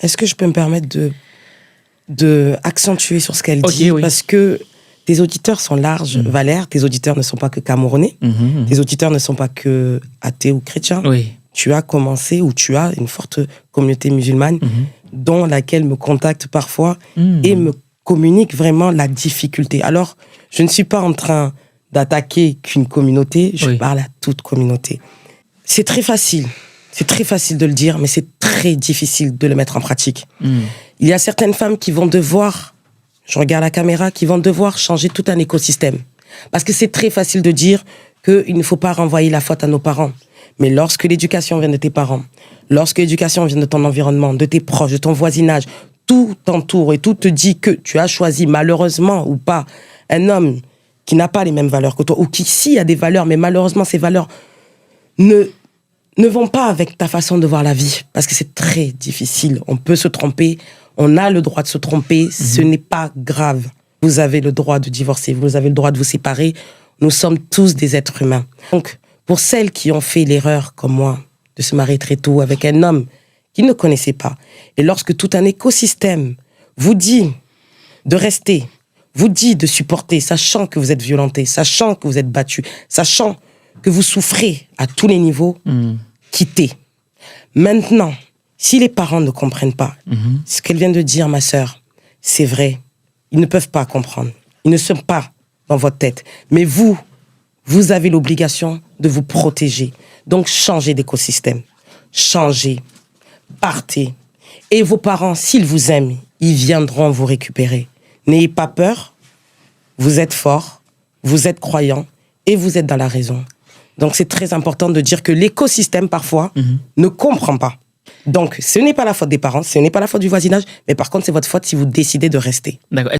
Est-ce que je peux me permettre de accentuer sur ce qu'elle dit, oui. parce que tes auditeurs sont larges, Valère. Tes auditeurs ne sont pas que Camerounais. Tes auditeurs ne sont pas que athées ou chrétiens. Oui. Tu as commencé, ou tu as une forte communauté musulmane dont laquelle me contacte parfois et me communique vraiment la difficulté. Alors, je ne suis pas en train d'attaquer qu'une communauté, je parle à toute communauté. C'est très facile de le dire, mais c'est très difficile de le mettre en pratique. Il y a certaines femmes qui vont devoir, je regarde la caméra, qui vont devoir changer tout un écosystème. Parce que c'est très facile de dire qu'il ne faut pas renvoyer la faute à nos parents. Mais lorsque l'éducation vient de tes parents, lorsque l'éducation vient de ton environnement, de tes proches, de ton voisinage, tout t'entoure et tout te dit que tu as choisi, malheureusement ou pas, un homme qui n'a pas les mêmes valeurs que toi, ou qui, si, a des valeurs, mais malheureusement, ces valeurs ne vont pas avec ta façon de voir la vie. Parce que c'est très difficile. On peut se tromper. On a le droit de se tromper. Ce n'est pas grave. Vous avez le droit de divorcer. Vous avez le droit de vous séparer. Nous sommes tous des êtres humains. Donc, pour celles qui ont fait l'erreur, comme moi, de se marier très tôt avec un homme qu'ils ne connaissaient pas, et lorsque tout un écosystème vous dit de rester, vous dit de supporter, sachant que vous êtes violenté, sachant que vous êtes battu, sachant que vous souffrez à tous les niveaux, quittez. Maintenant, si les parents ne comprennent pas, ce qu'elle vient de dire, ma sœur, c'est vrai. Ils ne peuvent pas comprendre. Ils ne sont pas dans votre tête. Mais vous avez l'obligation de vous protéger. Donc, changez d'écosystème. Changez. Partez. Et vos parents, s'ils vous aiment, ils viendront vous récupérer. N'ayez pas peur. Vous êtes fort. Vous êtes croyant. Et vous êtes dans la raison. Donc, c'est très important de dire que l'écosystème, parfois, ne comprend pas. Donc, ce n'est pas la faute des parents, ce n'est pas la faute du voisinage, mais par contre, c'est votre faute si vous décidez de rester. D'accord.